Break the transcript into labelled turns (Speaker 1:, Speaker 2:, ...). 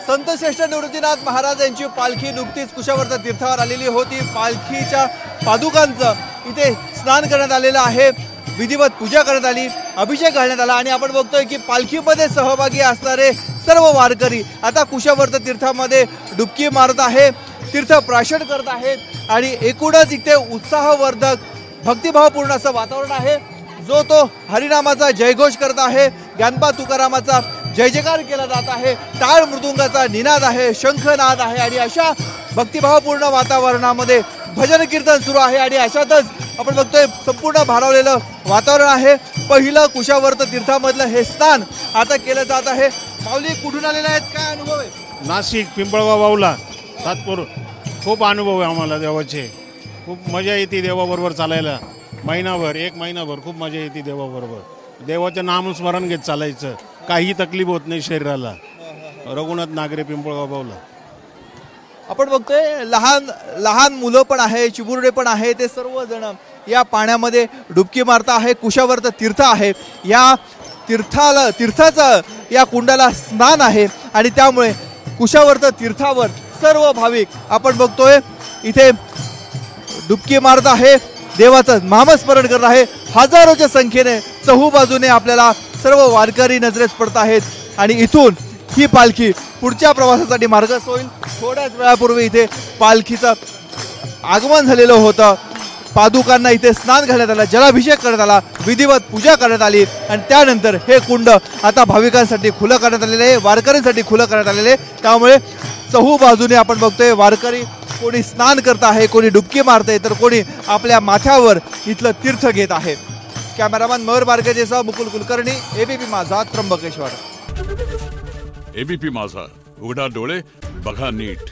Speaker 1: संतश्रेष्ठ निवृत्तीनाथ महाराज यांची पालखी नुकतीच कुशावर्त तीर्थावर आलेली होती। पालखीच्या पादुकांचं इथे स्नान करण्यात आलेलं आहे, विधिवत पूजा करण्यात आली, अभिषेक घालण्यात आला आणि आपण बघतोय की पालखीमध्ये सहभागी असणारे सर्व वारकरी आता कुशावर्त तीर्थामध्ये डुबकी मारत आहे, तीर्थ प्राशन करत आहेत आणि एकूणच इथे उत्साहवर्धक भक्तिभावपूर्ण असं वातावरण आहे। जो तो हरिनामाचा जयघोष करत आहे, ज्ञानपा तुकारामाचा जय जयकार केला जात आहे, टाळ मृदुंगाचा निनाद आहे, शंखनाद आहे आणि अशा भक्तिभावपूर्ण वातावरणामध्ये भजन कीर्तन सुरू आहे आणि अशातच आपण बघतोय संपूर्ण भारावलेलं वातावरण आहे। पहिलं कुशावर्त तीर्थामधलं हे स्नान आता केलं जात आहे। माऊली कुठून आलेले आहेत, काय अनुभव आहे?
Speaker 2: नाशिक पिंपळगाव बावला सातपूर। खूप अनुभव आहे आम्हाला देवाचे, खूप मजा येते देवाबरोबर चालायला। महिनाभर एक महिनाभर खूप मजा येते देवाबरोबर, देवाचं नामस्मरण घेत चालायचं, काही तकलीफ होत नाही शरीराला। रघुनाथ नागरे पिंपळगाव बावला।
Speaker 1: आपण बघतोय लहान लहान मुलं पण आहे, चिमुरडे पण आहे, ते सर्वजण या पाण्यामध्ये डुबकी मारता आहे। कुशावर्त तीर्थ आहे, या तीर्थाचं या कुंडाला स्नान आहे आणि त्यामुळे कुशावर्त तीर्थावर सर्व भाविक आपण बघतोय इथे डुबकी मारत आहे, देवाचं नामस्मरण करत आहे। हजारोच्या संख्येने चहूबाजूने आपल्याला सर्व वारकरी नजरेस पडत आहेत आणि इथून ही पालखी पुढच्या प्रवासासाठी मार्गस्थ होईल। थोड्याच वेळापूर्वी इथे पालखीचं आगमन झालेलं होतं, पादुकांना इथे स्नान घालण्यात आलं, जलाभिषेक करण्यात आला, विधिवत पूजा करण्यात आली आणि त्यानंतर हे कुंड आता भाविकांसाठी खुलं करण्यात आलेलं आहे, वारकऱ्यांसाठी खुलं करण्यात आलेलं आहे। त्यामुळे चहूबाजूने आपण बघतोय वारकरी कोणी स्नान करत आहे, कोणी डुबकी मारते, तर कोणी आपल्या माथ्यावर इथलं तीर्थ घेत आहे। कॅमेरामॅन मयूर बारकेसह मुकुल कुलकर्णी, एबीपी माझा, त्र्यंबकेश्वर।
Speaker 3: एबीपी माझा, उघडा डोळे बघा नीट।